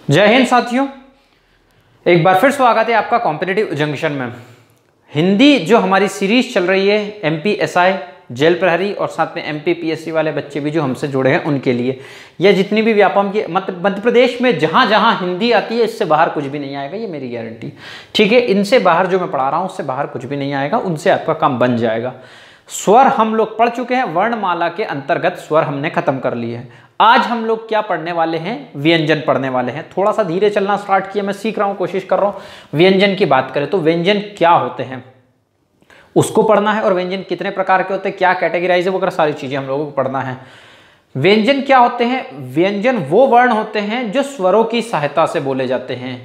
जय हिंद साथियों, एक बार फिर स्वागत है आपका कॉम्पिटिटिव जंक्शन में। हिंदी जो हमारी सीरीज चल रही है एमपी एसआई, जेल प्रहरी और साथ में एमपी पीएससी वाले बच्चे भी जो हमसे जुड़े हैं उनके लिए, या जितनी भी व्यापम की मध्य प्रदेश में जहाँ जहाँ हिंदी आती है इससे बाहर कुछ भी नहीं आएगा, ये मेरी गारंटी। ठीक है, इनसे बाहर जो मैं पढ़ा रहा हूँ उससे बाहर कुछ भी नहीं आएगा, उनसे आपका काम बन जाएगा। स्वर हम लोग पढ़ चुके हैं, वर्णमाला के अंतर्गत स्वर हमने खत्म कर लिए हैं। आज हम लोग क्या पढ़ने वाले हैं? व्यंजन पढ़ने वाले हैं। थोड़ा सा धीरे चलना स्टार्ट किया, मैं सीख रहा हूं, कोशिश कर रहा हूं। व्यंजन की बात करें तो व्यंजन क्या होते हैं उसको पढ़ना है, और व्यंजन कितने प्रकार के होते हैं, क्या कैटेगराइज है, वगैरह सारी चीजें हम लोगों को पढ़ना है। व्यंजन क्या होते हैं? व्यंजन वो वर्ण होते हैं जो स्वरों की सहायता से बोले जाते हैं,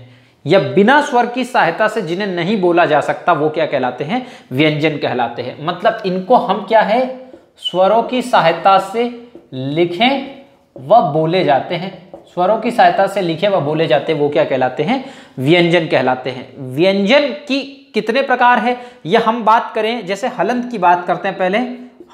या बिना स्वर की सहायता से जिन्हें नहीं बोला जा सकता, वो क्या कहलाते हैं? व्यंजन कहलाते हैं। मतलब इनको हम क्या है, स्वरों की सहायता से लिखें व बोले जाते हैं, स्वरों की सहायता से लिखे व बोले जाते हैं, वो क्या कहलाते हैं? व्यंजन कहलाते हैं। व्यंजन की कितने प्रकार है, यह हम बात करें, जैसे हलंत की बात करते हैं पहले,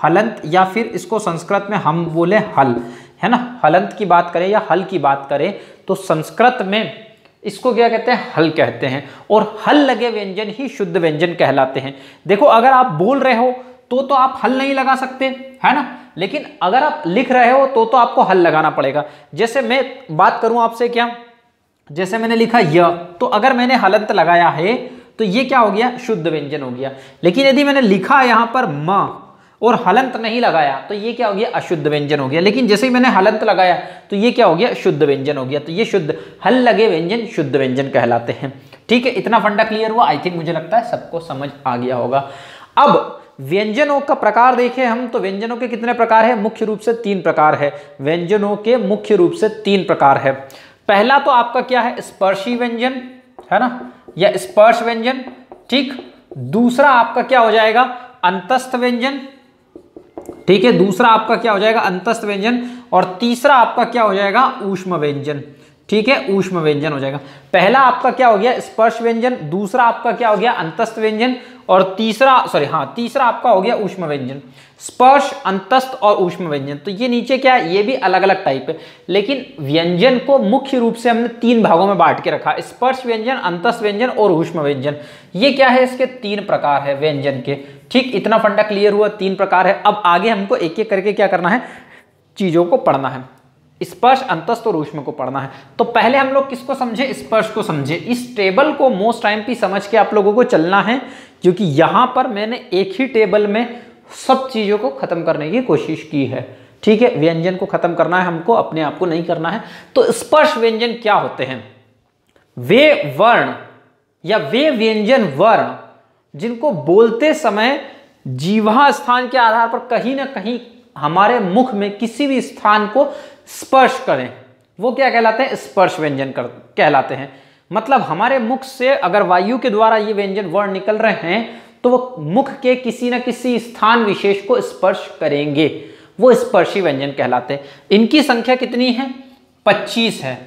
हलंत, या फिर इसको संस्कृत में हम बोले हल, है ना। हलंत की बात करें या हल की बात करें तो संस्कृत में इसको क्या कहते हैं? हल कहते हैं। और हल लगे व्यंजन ही शुद्ध व्यंजन कहलाते हैं। देखो, अगर आप बोल रहे हो तो आप हल नहीं लगा सकते, है ना, लेकिन अगर आप लिख रहे हो तो आपको हल लगाना पड़ेगा। जैसे मैं बात करूं आपसे, क्या, जैसे मैंने लिखा य, तो अगर मैंने हलंत लगाया है तो ये क्या हो गया? शुद्ध व्यंजन हो गया। लेकिन यदि मैंने लिखा यहां पर म और हलंत नहीं लगाया तो ये क्या हो गया? अशुद्ध व्यंजन हो गया। लेकिन जैसे ही मैंने हलंत लगाया तो ये क्या हो गया? शुद्ध व्यंजन हो गया। तो ये शुद्ध, हल लगे व्यंजन शुद्ध व्यंजन कहलाते हैं। ठीक है, इतना फंडा क्लियर हुआ? आई थिंक, मुझे लगता है सबको समझ आ गया होगा। अब व्यंजनों का प्रकार देखें हम, तो व्यंजनों के कितने प्रकार है? मुख्य रूप से 3 प्रकार है। व्यंजनों के मुख्य रूप से 3 प्रकार है। पहला तो आपका क्या है? स्पर्शी व्यंजन, है ना, या स्पर्श व्यंजन। ठीक, दूसरा आपका क्या हो जाएगा? अंतस्थ व्यंजन। ठीक है, दूसरा आपका क्या हो जाएगा? अंतस्थ व्यंजन। और तीसरा आपका क्या हो जाएगा? ऊष्म व्यंजन। ठीक है, ऊष्म व्यंजन हो जाएगा। पहला आपका क्या हो गया? स्पर्श व्यंजन। दूसरा आपका क्या हो गया? अंतस्थ व्यंजन। और तीसरा आपका हो गया ऊष्म व्यंजन। स्पर्श, अंतस्थ और ऊष्म व्यंजन। तो ये नीचे क्या है? ये भी अलग अलग टाइप है, लेकिन व्यंजन को मुख्य रूप से हमने 3 भागों में बांट के रखा, स्पर्श व्यंजन, अंतस्थ व्यंजन और ऊष्म व्यंजन। ये क्या है? इसके 3 प्रकार है व्यंजन के। ठीक, इतना फंडा क्लियर हुआ? 3 प्रकार है। अब आगे हमको एक एक करके क्या करना है? चीजों को पढ़ना है, स्पर्श, अंतस्थ और ऊष्म को पढ़ना है। तो पहले हम लोग किसको समझे? स्पर्श को समझे। इस टेबल को मोस्ट टाइम पे समझ के आप लोगों को चलना है, क्योंकि यहां पर मैंने एक ही टेबल में सब चीजों को खत्म करने की कोशिश की है। ठीक है, व्यंजन को खत्म करना है हमको, अपने आप को नहीं करना है। तो स्पर्श व्यंजन क्या होते हैं? वे वर्ण या वे व्यंजन वर्ण जिनको बोलते समय जीवा स्थान के आधार पर कहीं ना कहीं हमारे मुख में किसी भी स्थान को स्पर्श करें, वो क्या कहलाते हैं? स्पर्श व्यंजन कहलाते हैं। मतलब हमारे मुख से अगर वायु के द्वारा ये व्यंजन वर्ण निकल रहे हैं तो वो मुख के किसी न किसी स्थान विशेष को स्पर्श करेंगे, वो स्पर्शी व्यंजन कहलाते हैं। इनकी संख्या कितनी है? 25 है।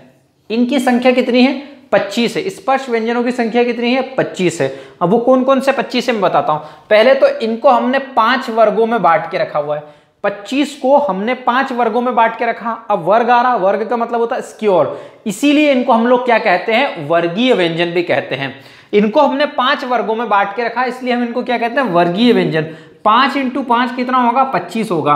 इनकी संख्या कितनी है? 25 है। स्पर्श व्यंजनों की संख्या कितनी है? 25 है। अब वो कौन कौन से 25 है मैं बताता हूं। पहले तो इनको हमने 5 वर्गों में बांट के रखा हुआ है। 25 को हमने 5 वर्गों में बांट के रखा। अब वर्ग आ रहा, वर्ग का मतलब होता है स्क्योर, इसीलिए इनको हम लोग क्या कहते हैं? वर्गीय व्यंजन भी कहते हैं। इनको हमने 5 वर्गों में बांट के रखा, इसलिए हम इनको क्या कहते हैं? वर्गीय व्यंजन। 5 × 5 कितना होगा? 25 होगा।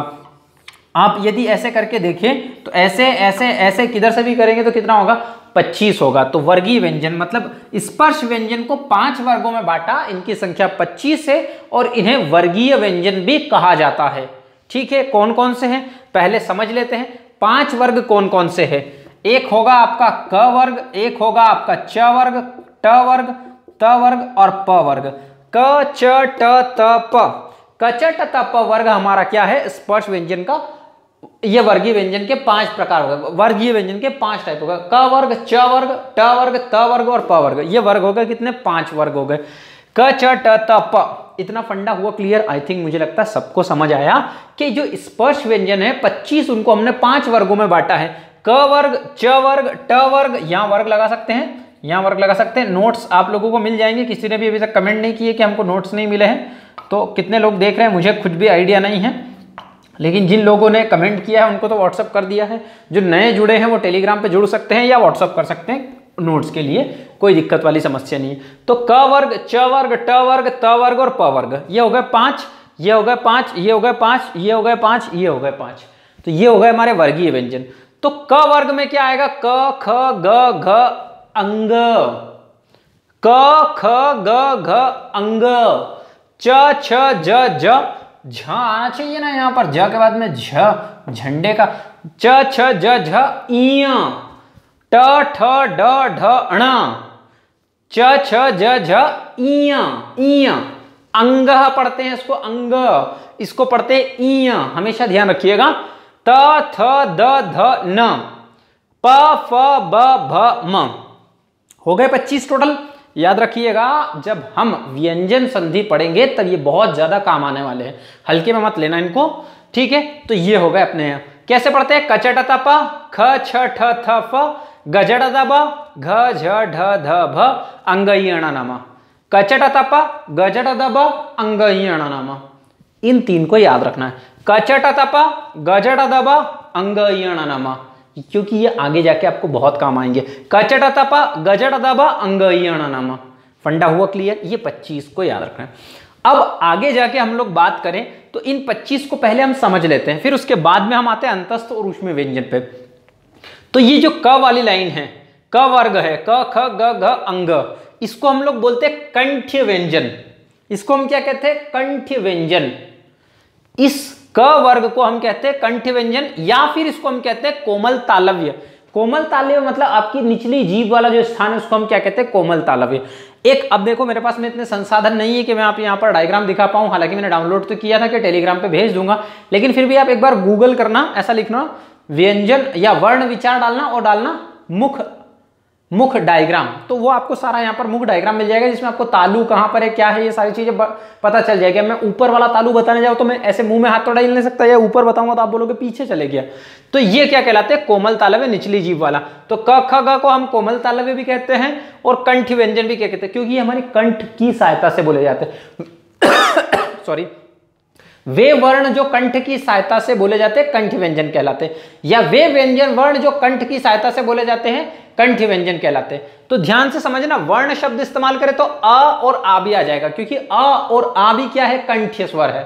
आप यदि ऐसे करके देखें तो ऐसे ऐसे ऐसे किधर से भी करेंगे तो कितना होगा? 25 होगा। तो वर्गीय व्यंजन मतलब स्पर्श व्यंजन को 5 वर्गों में बांटा, इनकी संख्या 25 है और इन्हें वर्गीय व्यंजन भी कहा जाता है। ठीक है, कौन कौन से हैं पहले समझ लेते हैं। 5 वर्ग कौन कौन से हैं? एक होगा आपका क वर्ग, एक होगा आपका च वर्ग, ट वर्ग, त वर्ग और प वर्ग। क च ट त प, क च ट त प वर्ग हमारा क्या है? स्पर्श व्यंजन का। ये वर्गीय व्यंजन के 5 प्रकार हो गए, वर्गीय व्यंजन के 5 टाइप हो गए। क वर्ग, च वर्ग, ट वर्ग, त वर्ग और प वर्ग। ये वर्ग हो गए कितने? 5 वर्ग हो गए। क च ट त प, इतना फंडा हुआ क्लियर? आई थिंक, मुझे लगता है सबको समझ आया कि जो स्पर्श व्यंजन है 25, उनको हमने 5 वर्गों में बांटा है। क वर्ग, च वर्ग, ट वर्ग, यहां वर्ग लगा सकते हैं, यहां वर्ग लगा सकते हैं। नोट्स आप लोगों को मिल जाएंगे। किसी ने भी अभी तक कमेंट नहीं किए कि हमको नोट्स नहीं मिले हैं, तो कितने लोग देख रहे हैं मुझे खुद भी आइडिया नहीं है, लेकिन जिन लोगों ने कमेंट किया है उनको तो व्हाट्सअप कर दिया है। जो नए जुड़े हैं वो टेलीग्राम पे जुड़ सकते हैं या व्हाट्सअप कर सकते हैं, नोट्स के लिए कोई दिक्कत वाली समस्या नहीं है। तो क वर्ग, च वर्ग, ट वर्ग, त वर्ग और प वर्ग, ये हो गए 5, ये हो गए 5, ये हो गए 5, ये हो गए 5, ये हो गए 5। तो ये हो गए हमारे वर्गीय व्यंजन। तो क वर्ग में क्या आएगा? क ख ग घ अंग, क ख ग घ अंग, च छ ज झ, झ आना चाहिए ना यहां पर, झ के बाद में झ, झंडे का, च छ ज झ इय, ट ठ ड ढ ण, च छ ज झ इय, इय, अंग पढ़ते हैं इसको, अंग, इसको पढ़ते हैं इय, हमेशा ध्यान रखिएगा। त थ द ध न, प फ ब भ म, हो गए 25 टोटल। याद रखिएगा जब हम व्यंजन संधि पढ़ेंगे तब ये बहुत ज्यादा काम आने वाले हैं, हल्के में मत लेना इनको, ठीक है। तो ये हो गए अपने यहाँ। कैसे पढ़ते हैं? कचट त प, ख छ ठ थ फ, गजड़ द ब, घ झ ढ ध भ, अंगयण नम, कचट त प, गजड़ द ब, अंगयण नम। इन तीन को याद रखना है, कचट त प, गजड़ द ब, अंगयण नम, क्योंकि ये आगे जाके आपको बहुत काम आएंगे। कचट त प, गजड़ द ब, अंगयण नम। फंडा हुआ क्लियर? ये 25 को याद रखना है। अब आगे जाके हम लोग बात करें तो इन 25 को पहले हम समझ लेते हैं, फिर उसके बाद में हम आते हैं अंतस्थ और ऊष्मीय व्यंजन पे। तो ये जो क वाली लाइन है, क वर्ग है, क ख ग घ अंग, इसको हम लोग बोलते हैं कंठ्य व्यंजन। इसको हम क्या कहते हैं? कंठ्य व्यंजन। इस क वर्ग को हम कहते हैं कंठ्य व्यंजन, या फिर इसको हम कहते हैं कोमल तालव्य। कोमल तालव्य मतलब आपकी निचली जीभ वाला जो स्थान है उसको हम क्या कहते हैं? कोमल तालव्य। एक, अब देखो मेरे पास में इतने संसाधन नहीं है कि मैं आप यहाँ पर डायग्राम दिखा पाऊँ, हालांकि मैंने डाउनलोड तो किया था कि टेलीग्राम पे भेज दूंगा, लेकिन फिर भी आप एक बार गूगल करना, ऐसा लिखना व्यंजन या वर्ण विचार डालना और डालना मुख डायग्राम, तो वो आपको सारा यहाँ पर मुख डायग्राम मिल जाएगा, जिसमें आपको तालु कहाँ पर है, क्या है, ये सारी चीजें पता चल जाएगी। मैं ऊपर वाला तालु बताने जाऊँ तो मैं ऐसे मुंह में हाथ तो डाल नहीं सकता, या ऊपर बताऊंगा तो आप बोलोगे पीछे चले गया। तो ये क्या कहलाते हैं? कोमल तालव्य, निचली जीभ वाला। तो क ख ग को हम कोमल तालव्य भी कहते हैं और कंठ व्यंजन भी कहते हैं, क्योंकि ये हमारी कंठ की सहायता से बोले जाते हैं। सॉरी, वे वर्ण जो कंठ की सहायता से बोले जाते हैं कंठ व्यंजन कहलाते हैं, या वे व्यंजन वर्ण जो कंठ की सहायता से बोले जाते हैं कंठ व्यंजन कहलाते हैं। तो ध्यान से समझना, वर्ण शब्द इस्तेमाल करें तो अ और आ भी आ जाएगा, क्योंकि अ और आ भी क्या है? कंठ्य स्वर है,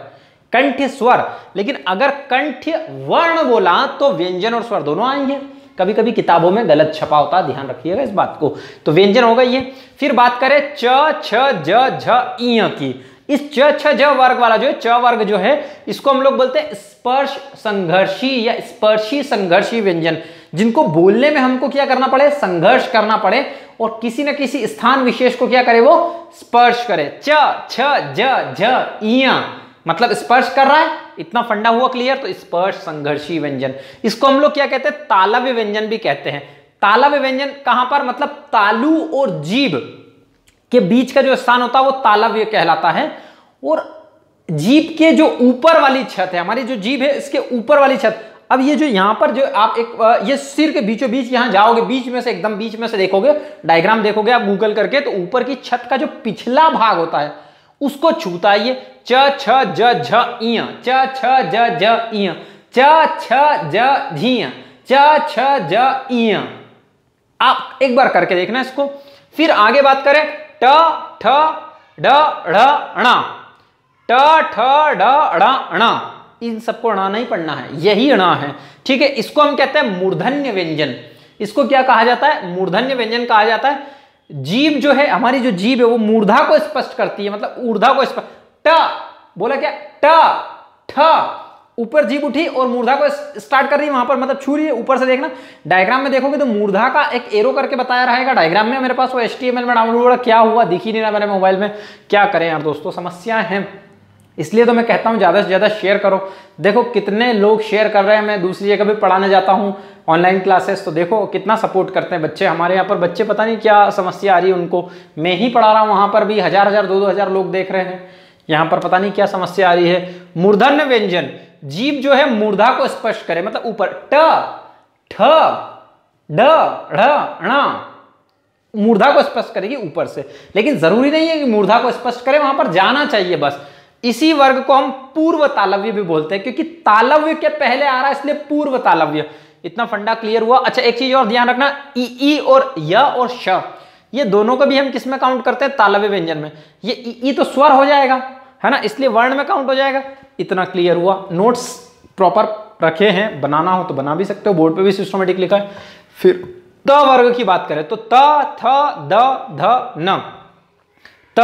कंठ्य स्वर। लेकिन अगर कंठ्य वर्ण बोला तो व्यंजन और स्वर दोनों आएंगे। कभी कभी किताबों में गलत छपा होता है, ध्यान रखिएगा इस बात को। तो व्यंजन होगा ये। फिर बात करें च छ ज झ इय की, इस च छ ज वर्ग वाला जो है, च वर्ग जो है, इसको हम लोग बोलते हैं स्पर्श संघर्षी या स्पर्शी संघर्षी व्यंजन, जिनको बोलने में हमको क्या करना पड़े? संघर्ष करना पड़े, और किसी न किसी स्थान विशेष को क्या करे? वो स्पर्श करे। च छ ज झ इय मतलब स्पर्श कर रहा है, इतना फंडा हुआ क्लियर? तो स्पर्श संघर्षी व्यंजन, इसको हम लोग क्या कहते हैं? तालव्य व्यंजन भी कहते हैं। तालव्य व्यंजन कहां पर? मतलब तालु और जीभ के बीच का जो स्थान होता है वो तालव्य कहलाता है। और जीभ के जो ऊपर वाली छत है, हमारी जो जीभ है इसके ऊपर वाली छत, अब ये जो यहाँ पर जो आप एक ये सिर के बीचों बीच यहाँ जाओगे, बीच में से, एकदम बीच में से देखोगे, डायग्राम देखोगे आप गूगल करके, तो ऊपर की छत का जो पिछला भाग होता है उसको छूता है ये च छ ज झ इय, च छ ज झ इय, च छ ज झिय, च छ ज इय। आप एक बार करके देखना इसको। फिर आगे बात करें ट ठ ड ढ़ ण, ट ठ ड ढ़ ण, इन सबको अणा नहीं पढ़ना है, यही अणा है, ठीक है। इसको हम कहते हैं मूर्धन्य व्यंजन। इसको क्या कहा जाता है? मूर्धन्य व्यंजन कहा जाता है। जीभ जो है, हमारी जो जीभ है वो मूर्धा को स्पष्ट करती है, मतलब ऊर्धा को स्पष्ट। ट बोला क्या? ट ठ, ऊपर जीभ उठी और मूर्धा को स्टार्ट कर रही है, वहां पर मतलब छू रही है। ऊपर से देखना, डायग्राम में देखोगे तो मूर्धा का एक एरो करके बताया रहेगा डायग्राम में। मेरे पास वो HTML में डाउनलोड, क्या हुआ दिख ही नहीं रहा मेरे मोबाइल में। क्या करें यार दोस्तों, समस्याएं हैं, इसलिए तो मैं कहता हूं ज्यादा से ज्यादा शेयर करो। देखो कितने लोग शेयर कर रहे हैं, मैं दूसरी जगह भी पढ़ाने जाता हूं ऑनलाइन क्लासेस, तो देखो कितना सपोर्ट करते हैं बच्चे। हमारे यहाँ पर बच्चे पता नहीं क्या समस्या आ रही है उनको, मैं ही पढ़ा रहा हूँ, वहां पर भी 1000 2 हजार लोग देख रहे हैं, यहाँ पर पता नहीं क्या समस्या आ रही है। मूर्धन्य व्यंजन, जीभ जो है मूर्धा को स्पष्ट करे, मतलब ऊपर ट ठ ड ढ़ ण, मूर्धा को स्पष्ट करेगी ऊपर से, लेकिन जरूरी नहीं है कि मूर्धा को स्पष्ट करे, वहां पर जाना चाहिए बस। इसी वर्ग को हम पूर्व तालव्य भी बोलते हैं, क्योंकि तालव्य के पहले आ रहा है इसलिए पूर्व तालव्य। इतना फंडा क्लियर हुआ। अच्छा एक चीज और ध्यान रखना, ई और य और श ये दोनों को भी हम किस में काउंट करते हैं? तालव्य व्यंजन में। ये ई तो स्वर हो जाएगा है ना, इसलिए वर्ण में काउंट हो जाएगा। इतना क्लियर हुआ। नोट्स प्रॉपर रखे हैं, बनाना हो तो बना भी सकते हो, बोर्ड पे भी सिस्टमेटिक लिखा है। फिर त वर्ग की बात करें तो त, थ, द, ध, न। त,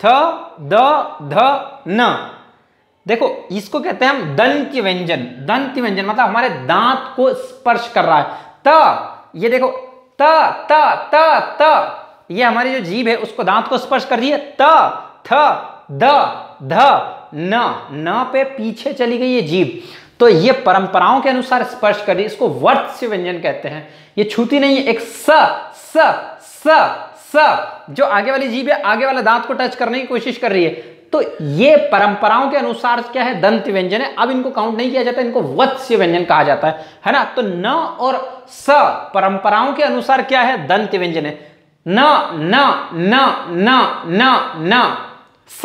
थ, द, ध, न। देखो इसको कहते हैं हम दंत व्यंजन। दंत व्यंजन मतलब हमारे दांत को स्पर्श कर रहा है। त, ये देखो त, त, त, त, ये हमारी जो जीभ है उसको दांत को स्पर्श कर रही है। त, थ, द, ध, न पे पीछे चली गई है जीभ, तो ये परंपराओं के अनुसार स्पर्श कर रही है, इसको वर्त्स्य व्यंजन कहते हैं। ये छूती नहीं है। एक स जो आगे वाली जीभ है, आगे वाला दांत को टच करने की कोशिश कर रही है, तो ये परंपराओं के अनुसार क्या है? दंत व्यंजन है। अब इनको काउंट नहीं किया जाता, इनको वत्स्य व्यंजन कहा जाता है ना। तो न और स परंपराओं के अनुसार क्या है? दंत व्यंजन है। न न न न न न स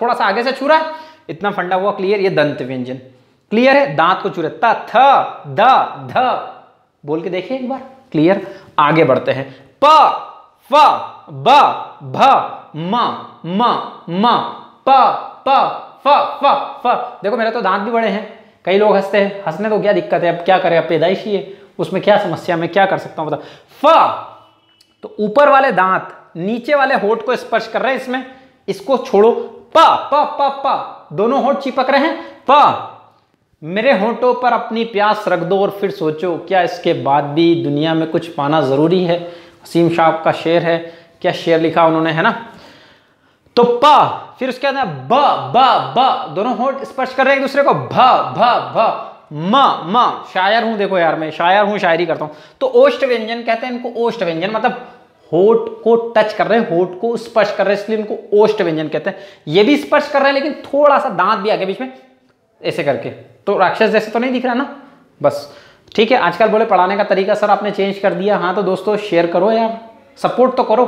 थोड़ा सा आगे से छू रहा है, इतना फंडा हुआ क्लियर। ये दंत व्यंजन क्लियर है, दांत को छू रहे। त, थ, द, ध बोल के देखिए एक बार, क्लियर। आगे बढ़ते हैं। प, फ, ब, भ, म, प, फ। देखो मेरे तो दांत भी बड़े हैं। कई लोग हंसते हैं, हंसने तो क्या दिक्कत है, अब क्या करें, अब पैदाइशी है, उसमें क्या समस्या, मैं क्या कर सकता हूं बता। फ तो ऊपर वाले दांत नीचे वाले होठ को स्पर्श कर रहे हैं, इसमें इसको छोड़ो। प प प प दोनों होठ चिपक रहे हैं। प मेरे होठों पर अपनी प्यास रख दो और फिर सोचो, क्या इसके बाद भी दुनिया में कुछ पाना जरूरी है? हसीम साहब का शेर है, क्या शेर लिखा उन्होंने, है ना। तो प, फिर उसके बाद ब ब ब दोनों होठ स्पर्श कर रहे हैं एक दूसरे को। भ भ भ म शायर हूं, देखो यार मैं शायर हूं, शायरी करता हूं। तो ओष्ठ व्यंजन कहते हैं इनको। ओष्ठ व्यंजन मतलब होठ को टच कर रहे हैं, होठ को स्पर्श कर रहे हैं, इसलिए इनको ओष्ठ व्यंजन कहते हैं। ये भी स्पर्श कर रहे हैं, लेकिन थोड़ा सा दांत भी आगे बीच में ऐसे करके, तो राक्षस जैसे तो नहीं दिख रहा ना, बस ठीक है। आजकल बोले पढ़ाने का तरीका सर आपने चेंज कर दिया। हाँ तो दोस्तों शेयर करो यार, सपोर्ट तो करो।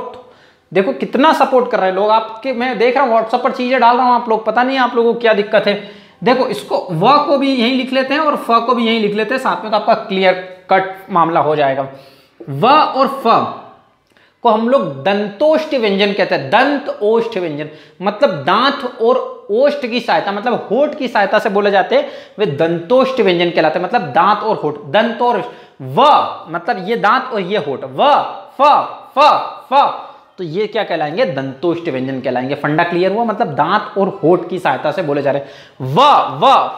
देखो कितना सपोर्ट कर रहे हैं लोग आपके, मैं देख रहा हूँ व्हाट्सएप पर चीजें डाल रहा हूँ, आप लोग पता नहीं आप लोगों को क्या दिक्कत है। देखो इसको व को भी यहीं लिख लेते हैं और फ को भी यहीं लिख लेते हैं साथ में, तो आपका क्लियर कट मामला हो जाएगा। व और फ को हम लोग दंतोष्ठ व्यंजन कहते हैं। दंत ओष्ठ व्यंजन मतलब दांत और ओष्ठ की सहायता, मतलब होठ की सहायता से बोले जाते हैं, वे दंतोष्ठ व्यंजन कहलाते हैं। मतलब दांत और होठ, दंत और व मतलब ये दांत और ये होठ, व फ फ फ तो ये क्या कहलाएंगे? दंतोष्ठ व्यंजन कहलाएंगे। फंडा क्लियर हुआ, मतलब दांत और होठ की सहायता से बोले जा रहे हैं। व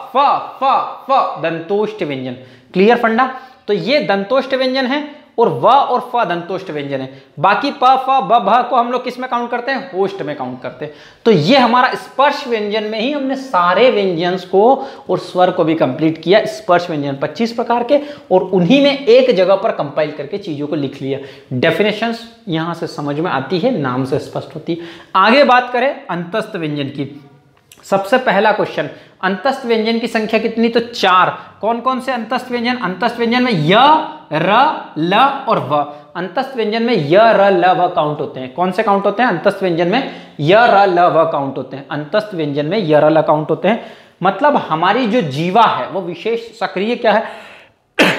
फ फ फ दंतोष्ठ व्यंजन, क्लियर फंडा। तो ये दंतोष्ठ व्यंजन है और व और फ दंतोष्ठ व्यंजन है। बाकी प फ ब भ को हम लोग किस में काउंट करते हैं? ओष्ठ में काउंट करते हैं। तो ये हमारा स्पर्श व्यंजन में ही हमने सारे व्यंजन को और स्वर को भी कंप्लीट किया। स्पर्श व्यंजन 25 प्रकार के, और उन्हीं में एक जगह पर कंपाइल करके चीजों को लिख लिया। डेफिनेशंस यहां से समझ में आती है, नाम से स्पष्ट होती है। आगे बात करें अंतस्थ व्यंजन की। सबसे पहला क्वेश्चन, अंतस्थ व्यंजन की संख्या कितनी? तो 4। कौन कौन से अंतस्थ व्यंजन? अंतस्थ व्यंजन में य, र, ल और व। अंतस्थ व्यंजन में य, र, ल, व काउंट होते हैं। कौन से काउंट होते हैं? अंतस्थ व्यंजन में य, र, ल, व काउंट होते हैं। अंतस्थ व्यंजन में य, र, ल काउंट होते हैं। मतलब हमारी जो जीवा है वो विशेष सक्रिय क्या है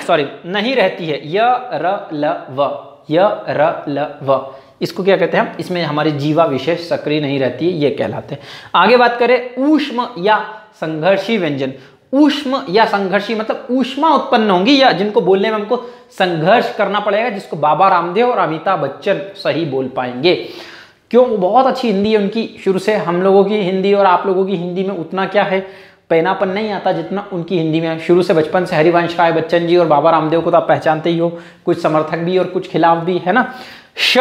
सॉरी नहीं रहती है। य, र, ल, व, य, र, ल, व, इसको क्या कहते हैं हम? इसमें हमारी जीवा विशेष सक्रिय नहीं रहती है, ये कहलाते हैं। आगे बात करें ऊष्म या संघर्षी व्यंजन। ऊष्म या संघर्षी मतलब ऊष्मा उत्पन्न होंगी या जिनको बोलने में हमको संघर्ष करना पड़ेगा, जिसको बाबा रामदेव और अमिताभ बच्चन सही बोल पाएंगे। क्यों? वो बहुत अच्छी हिंदी है उनकी, शुरू से। हम लोगों की हिंदी और आप लोगों की हिंदी में उतना क्या है, पैनापन नहीं आता जितना उनकी हिंदी में है। शुरू से बचपन से हरिवंश राय बच्चन जी और बाबा रामदेव को तो आप पहचानते ही हो, कुछ समर्थक भी और कुछ खिलाफ भी, है ना। श,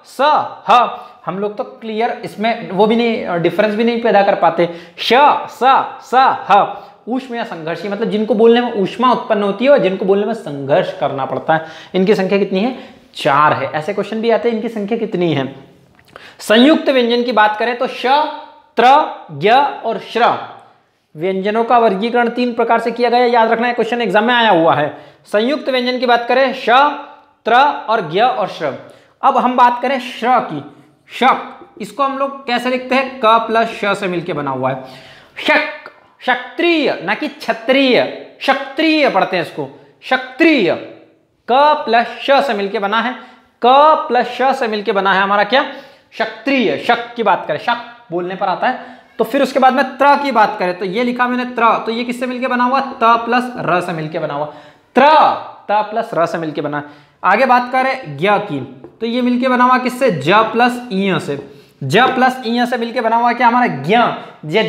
स, ह हम लोग तो क्लियर इसमें वो भी नहीं, डिफरेंस भी नहीं पैदा कर पाते। श, स, ह ऊष्म या संघर्षी मतलब जिनको बोलने में ऊष्मा उत्पन्न होती है और जिनको बोलने में संघर्ष करना पड़ता है। इनकी संख्या कितनी है? 4 है। ऐसे क्वेश्चन भी आते हैं, इनकी संख्या कितनी है? संयुक्त व्यंजन की बात करें तो श, त्र, ज्ञ और श्र व्यंजनों का वर्गीकरण 3 प्रकार से किया गया। याद रखना है, क्वेश्चन एग्जाम में आया हुआ है। संयुक्त व्यंजन की बात करें श, त्र और ज्ञ और श्र। अब हम बात करें श्र की। शक, इसको हम लोग कैसे लिखते हैं? क प्लस श से मिलकर बना हुआ है। शक, क्षत्रिय ना कि क्षत्रिय। क्षत्रिय पढ़ते हैं इसको, क्षत्रिय। क प्लस श से मिलके बना है, क प्लस श से मिलके बना है हमारा क्या, क्षत्रिय। शक की बात करें, शक बोलने पर आता है। तो फिर उसके बाद में त्र की बात करें तो ये लिखा मैंने त्र, तो ये किससे मिलके बना हुआ, त प्लस र से मिलके बना हुआ, त्र, त प्लस र से मिलके बना। आगे बात करें ज्ञ की, तो ये मिलके बना हुआ किससे, ज प्लस इ से, ज प्लस इ से मिलके बना हुआ क्या हमारा ज्ञ,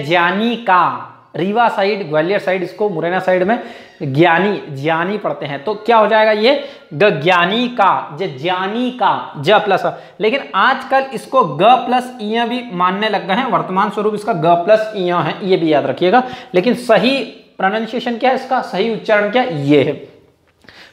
ज्ञानी का। रीवा साइड, ग्वालियर साइड, इसको मुरैना साइड में ज्ञानी, ज्ञानी पढ़ते हैं। तो क्या हो जाएगा ये, ज्ञानी का, ज्ञानी का, ज प्लस। लेकिन आजकल इसको ग प्लस इ भी मानने लग गए हैं, वर्तमान स्वरूप इसका ग प्लस इ है, ये भी याद रखिएगा। लेकिन सही प्रोनाउंसिएशन क्या है इसका, सही उच्चारण क्या, ये है।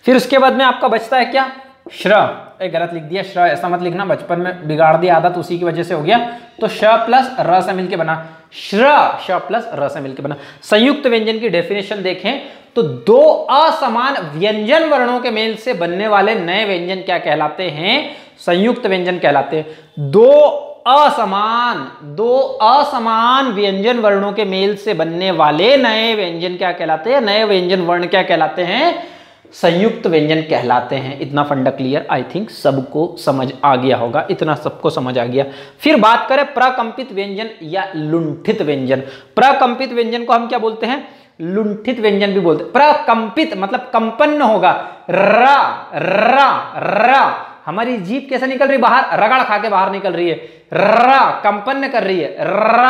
फिर उसके बाद में आपका बचता है क्या, श्र। गलत लिख दिया, श्र ऐसा मत लिखना, बचपन में बिगाड़ दी आदत, उसी की वजह से हो गया। तो श प्लस र से मिलके बना श्र, श प्लस र से मिलके बना। संयुक्त व्यंजन की डेफिनेशन देखें तो दो असमान व्यंजन वर्णों के मेल से बनने वाले नए व्यंजन क्या कहलाते हैं, संयुक्त व्यंजन कहलाते हैं। दो असमान व्यंजन वर्णों के मेल से बनने वाले नए व्यंजन क्या कहलाते हैं, नए व्यंजन वर्ण क्या कहलाते हैं, संयुक्त व्यंजन कहलाते हैं। इतना फंडा क्लियर, आई थिंक सबको समझ आ गया होगा, इतना सबको समझ आ गया। फिर बात करें प्रकंपित व्यंजन या लुंठित व्यंजन। प्रकंपित व्यंजन को हम क्या बोलते हैं, लुंठित व्यंजन भी बोलते हैं। प्रकंपित मतलब कंपन होगा, र र र, हमारी जीभ कैसे निकल रही बाहर, रगड़ खा के बाहर निकल रही है, र कंपन कर रही है, र।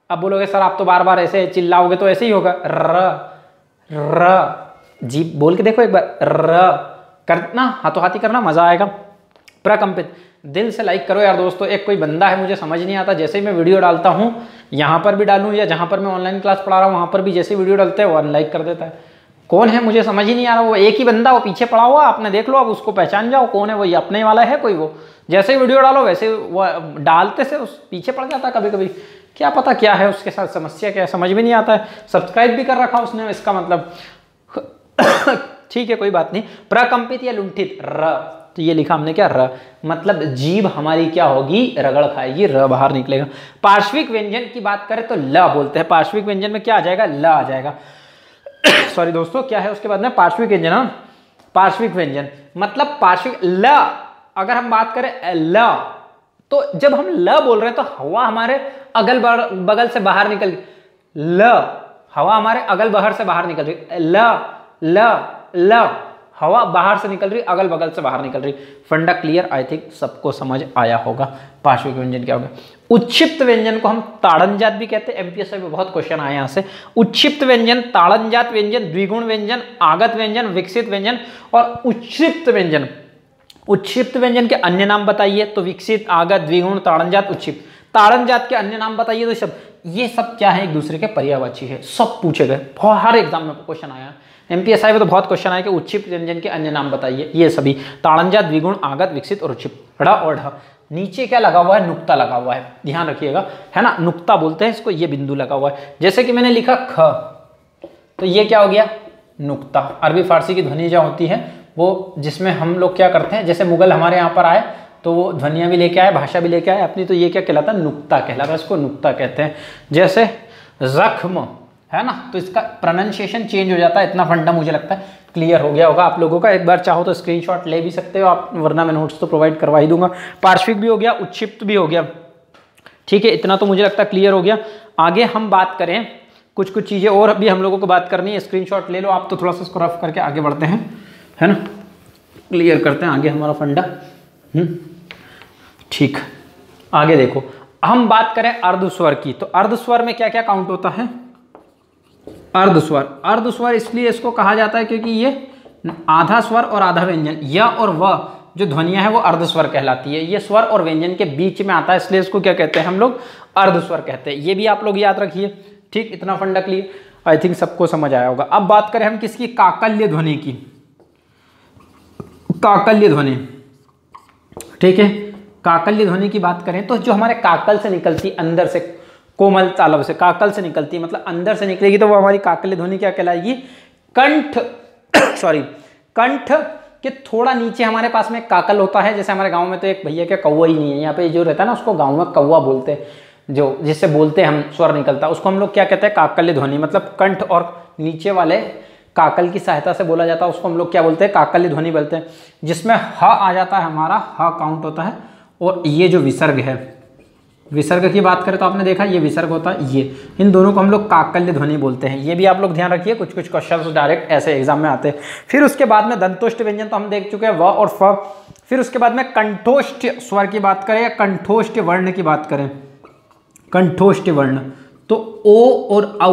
अब बोलोगे सर आप तो बार बार ऐसे चिल्लाओगे तो ऐसे ही होगा, र र, जीभ बोल के देखो एक बार, र करना, हाथों हाथी करना, मजा आएगा। प्रकंपित, दिल से लाइक करो यार दोस्तों। एक कोई बंदा है, मुझे समझ नहीं आता, जैसे ही मैं वीडियो डालता हूँ, यहाँ पर भी डालूँ या जहाँ पर मैं ऑनलाइन क्लास पढ़ा रहा हूँ वहाँ पर भी, जैसे वीडियो डालते हैं वो अनलाइक कर देता है। कौन है मुझे समझ ही नहीं आ रहा। वो एक ही बंदा, वो पीछे पड़ा हुआ, आपने देख लो, अब उसको पहचान जाओ कौन है वो, ये अपने वाला है कोई। वो जैसे ही वीडियो डालो वैसे वो डालते से उस पीछे पड़ जाता है कभी कभी, क्या पता क्या है उसके साथ, समस्या क्या है समझ में नहीं आता है। सब्सक्राइब भी कर रखा उसने, इसका मतलब ठीक है कोई बात नहीं। प्रकंपित या लुंठित, र, तो ये लिखा हमने क्या, र, मतलब जीभ हमारी क्या होगी, रगड़ खाएगी, र बाहर निकलेगा। पार्श्विक व्यंजन की बात करें तो ल बोलते हैं। पार्श्विक व्यंजन में क्या आ जाएगा, ल आ जाएगा। सॉरी दोस्तों, क्या है उसके बाद में, पार्श्विक व्यंजन। पार्श्विक व्यंजन मतलब पार्श्विक ल, अगर हम बात करें ल, तो जब हम ल बोल रहे हैं तो हवा हमारे अगल बगल से बाहर निकल, ल, हवा हमारे अगल बगल से बाहर निकल रही, ल ल ल, हवा बाहर से निकल रही, अगल बगल से बाहर निकल रही। फंडा क्लियर, आई थिंक सबको समझ आया होगा। पार्श्विक व्यंजन क्या होगा। उच्छिप्त व्यंजन को हम ताड़नजात भी कहते हैं, एमपीएससी में बहुत क्वेश्चन आए यहाँ से। उच्छिप्त व्यंजन, ताड़नजात व्यंजन, द्विगुण व्यंजन, आगत व्यंजन, विकसित व्यंजन और उच्छिप्त व्यंजन। उच्छिप्त व्यंजन के अन्य नाम बताइए, तो विकसित, आगत, द्विगुण, ताड़नजात, उच्छिप्त। ताड़नजात के अन्य नाम बताइए, तो ये सब क्या है, एक दूसरे के पर्यायवाची है, सब पूछे गए, हर एग्जाम में क्वेश्चन आया। एमपीएसआई में तो बहुत क्वेश्चन आया कि उच्छिप्त व्यंजन के अन्य नाम बताइए, ये सभी ताड़नजात, द्विगुण, आगत, विकसित और उच्छिप्त। ड़ और ढ, नीचे क्या लगा हुआ है, नुक्ता लगा हुआ है, ध्यान रखिएगा, है ना, नुक्ता बोलते हैं इसको, ये बिंदु लगा हुआ है। जैसे कि मैंने लिखा ख, तो ये क्या हो गया, नुक्ता। अरबी फारसी की ध्वनि जो होती है वो, जिसमें हम लोग क्या करते हैं, जैसे मुगल हमारे यहाँ पर आए तो वो ध्वनियाँ भी लेके आए, भाषा भी लेके आए अपनी, तो ये क्या कहलाता है, नुक्ता कहलाता है, इसको नुक्ता कहते हैं। जैसे जख्म है ना, तो इसका प्रोनाउंसिएशन चेंज हो जाता है। इतना फंडा मुझे लगता है क्लियर हो गया होगा आप लोगों का। एक बार चाहो तो स्क्रीनशॉट ले भी सकते हो आप, वरना मैं नोट्स तो प्रोवाइड करवा ही दूंगा। पार्श्विक भी हो गया, उच्छिप्त भी हो गया, ठीक है, इतना तो मुझे लगता है क्लियर हो गया। आगे हम बात करें, कुछ चीज़ें और भी हम लोगों को बात करनी है, स्क्रीनशॉट ले लो आप, तो थोड़ा सा इसको रफ करके आगे बढ़ते हैं, है ना, क्लियर करते हैं आगे हमारा फंडा। ठीक, आगे देखो, हम बात करें अर्धस्वर की, तो अर्धस्वर में क्या क्या काउंट होता है। अर्धस्वर, अर्धस्वर इसलिए इसको कहा जाता है क्योंकि ये आधा स्वर और आधा व्यंजन, य और व जो ध्वनियां है वो अर्धस्वर कहलाती है। ये स्वर और व्यंजन के बीच में आता है, इसलिए इसको क्या कहते हैं हम लोग, अर्धस्वर कहते हैं। ये भी आप लोग याद रखिए, ठीक, इतना फंडा क्लियर, आई थिंक सबको समझ आया होगा। अब बात करें हम किसकी, काकल्य ध्वनि की। काकल्य ध्वनि, ठीक है, काकल्य ध्वनि की बात करें तो जो हमारे काकल से निकलती, अंदर से, कोमल तालव से, काकल से निकलती है, मतलब अंदर से निकलेगी, तो वो हमारी काकल्य ध्वनि क्या कहलाएगी, कंठ सॉरी, कंठ के थोड़ा नीचे हमारे पास में काकल होता है। जैसे हमारे गांव में तो एक भैया क्या, कौवा ही नहीं है, यहाँ पे जो रहता है ना उसको गांव में कौवा बोलते हैं, जो जिससे बोलते हैं हम, स्वर निकलता है, उसको हम लोग क्या कहते हैं, काकल्य ध्वनि। मतलब कंठ और नीचे वाले काकल की सहायता से बोला जाता है उसको हम लोग क्या बोलते हैं, काकल्य ध्वनि बोलते हैं, जिसमें ह आ जाता है, हमारा ह काउंट होता है। और ये जो विसर्ग है, विसर्ग की बात करें तो आपने देखा ये विसर्ग होता है, ये इन दोनों को हम लोग काकल्य ध्वनि बोलते हैं। ये भी आप लोग ध्यान रखिए, कुछ कुछ क्वेश्चंस डायरेक्ट ऐसे एग्जाम में आते हैं। फिर उसके बाद में दंतोष्ठ व्यंजन तो हम देख चुके हैं, व और फ। फिर उसके बाद में कंठोष्ठ स्वर की बात करें या कंठोष्ठ वर्ण की बात करें, कंठोष्ठ वर्ण तो ओ और औ,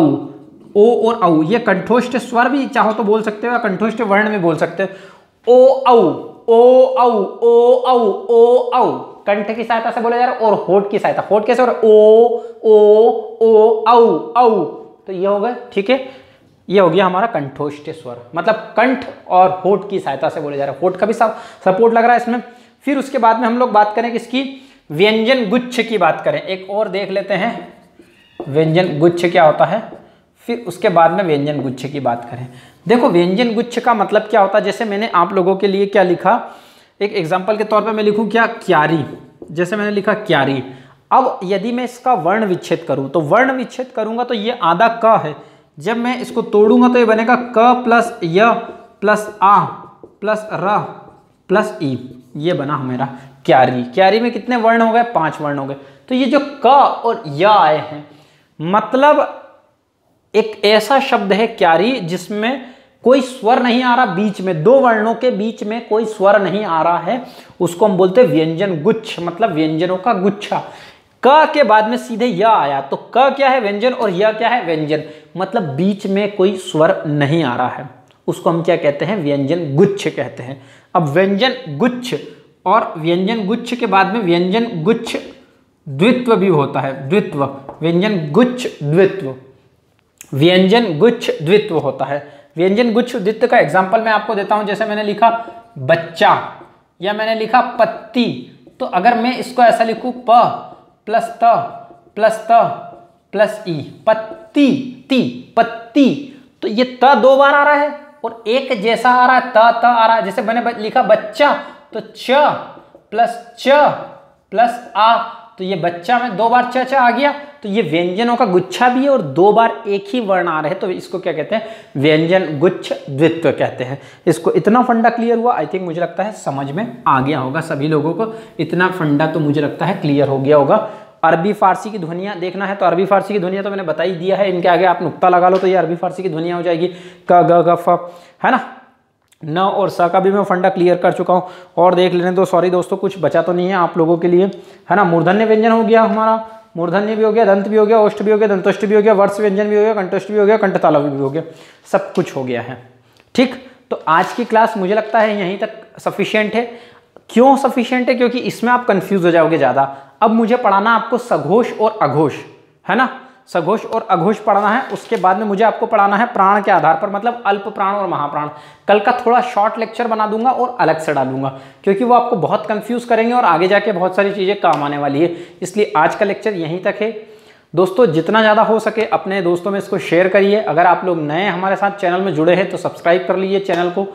ओ और औ, ये कंठोष्ठ स्वर भी चाहो तो बोल सकते हो या कंठोष्ठ वर्ण में बोल सकते हो। ओ औ, ओ औ, ओ औ, ओ औ कंठ की सहायता से बोला जा रहा है, और होठ की सहायता, होठ कैसे हो रहा है, ओ औ औ, तो ये हो गए, ठीक है। ये हो गया हमारा कंठोष्ठ स्वर, मतलब कंठ और होठ की सहायता से बोले जा रहा है, होठ का भी सपोर्ट लग रहा है इसमें। फिर उसके बाद में हम लोग बात करें किसकी, व्यंजन गुच्छ की बात करें, एक और देख लेते हैं व्यंजन गुच्छ क्या होता है। फिर उसके बाद में व्यंजन गुच्छ की बात करें। देखो व्यंजन गुच्छ का मतलब क्या होता है, जैसे मैंने आप लोगों के लिए क्या लिखा, एक एग्जाम्पल के तौर पे मैं लिखूं क्या, क्यारी, जैसे मैंने लिखा क्यारी। अब यदि मैं इसका वर्ण विच्छेद करूं, तो वर्ण विच्छेद करूंगा तो ये आधा क है, जब मैं इसको तोड़ूंगा तो ये बनेगा क प्लस य प्लस आ प्लस र प्लस ई, ये बना मेरा क्यारी। क्यारी में कितने वर्ण हो गए, 5 वर्ण हो गए। तो ये जो क और य आए हैं, मतलब एक ऐसा शब्द है क्यारी जिसमें कोई स्वर नहीं आ रहा, बीच में 2 वर्णों के बीच में कोई स्वर नहीं आ रहा है, उसको हम बोलते हैं व्यंजन गुच्छ, मतलब व्यंजनों का गुच्छा। क के बाद में सीधे य आया, तो क क्या है, व्यंजन, और य क्या है, व्यंजन, मतलब बीच में कोई स्वर नहीं आ रहा है, उसको हम क्या कहते हैं, व्यंजन गुच्छ कहते हैं। अब व्यंजन गुच्छ और व्यंजन गुच्छ के बाद में व्यंजन गुच्छ द्वित्व भी होता है, द्वित्व, व्यंजन गुच्छ द्वित्व, व्यंजन गुच्छ द्वित्व होता है। व्यंजन गुच्छ द्वित्व का एग्जांपल मैं आपको देता हूं, जैसे मैंने लिखा बच्चा या मैंने लिखा पत्ती, तो अगर मैं इसको ऐसा लिखूं प प्लस त प्लस त प्लस ई, पत्ती, ती, पत्ती, तो ये त 2 बार आ रहा है और एक जैसा आ रहा है, त आ रहा है। जैसे मैंने लिखा बच्चा तो च प्लस आ, तो ये बच्चा में 2 बार च आ गया, तो ये व्यंजनों का गुच्छा भी है और 2 बार एक ही वर्ण आ रहे हैं, तो इसको क्या कहते हैं, व्यंजन गुच्छ द्वित्व कहते हैं। इसको इतना फंडा क्लियर हुआ, आई थिंक मुझे लगता है समझ में आ गया होगा सभी लोगों को, इतना फंडा तो मुझे लगता है क्लियर हो गया होगा। अरबी फारसी की ध्वनियां देखना है तो अरबी फारसी की ध्वनियां तो मैंने बता ही दिया है, इनके आगे आप नुक्ता लगा लो तो ये अरबी फारसी की ध्वनियां हो जाएगी, क ग ग फ, है ना। न और स का भी मैं फंडा क्लियर कर चुका हूँ। और देख लेने तो, सॉरी दोस्तों कुछ बचा तो नहीं है आप लोगों के लिए, है ना। मूर्धन्य व्यंजन हो गया हमारा, मूर्धन्य भी हो गया, दंत भी हो गया, ओष्ठ भी हो गया, दंतोष्ठ भी हो गया, वर्ष व्यंजन भी हो गया, कंठोष्ठ भी हो गया, कंठतालव्य भी हो गया, सब कुछ हो गया है। ठीक, तो आज की क्लास मुझे लगता है यहीं तक सफिशिएंट है। क्यों सफिशिएंट है, क्योंकि इसमें आप कंफ्यूज हो जाओगे ज़्यादा। अब मुझे पढ़ाना आपको सघोष और अघोष, है ना, सघोष और अघोष पढ़ना है। उसके बाद में मुझे आपको पढ़ाना है प्राण के आधार पर, मतलब अल्प प्राण और महाप्राण। कल का थोड़ा शॉर्ट लेक्चर बना दूंगा और अलग से डालूंगा, क्योंकि वो आपको बहुत कंफ्यूज करेंगे और आगे जाके बहुत सारी चीज़ें काम आने वाली है। इसलिए आज का लेक्चर यहीं तक है दोस्तों। जितना ज़्यादा हो सके अपने दोस्तों में इसको शेयर करिए। अगर आप लोग नए हमारे साथ चैनल में जुड़े हैं तो सब्सक्राइब कर लीजिए चैनल को।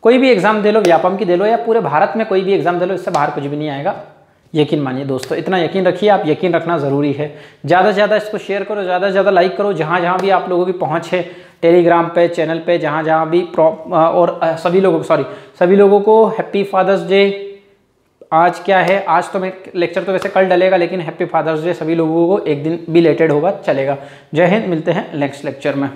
कोई भी एग्जाम दे लो, व्यापम की दे लो या पूरे भारत में कोई भी एग्जाम दे लो, इससे बाहर कुछ भी नहीं आएगा, यकीन मानिए दोस्तों, इतना यकीन रखिए आप, यकीन रखना ज़रूरी है। ज़्यादा से ज़्यादा इसको शेयर करो, ज़्यादा से ज़्यादा लाइक करो, जहाँ जहाँ भी आप लोगों की पहुँच है, टेलीग्राम पे, चैनल पे, जहाँ जहाँ भी और सभी लोगों को हैप्पी फादर्स डे। आज क्या है, आज तो मैं लेक्चर तो वैसे कल डलेगा, लेकिन हैप्पी फादर्स डे सभी लोगों को, एक दिन बिलेटेड होगा, चलेगा। जय हिंद, मिलते हैं नेक्स्ट लेक्चर में।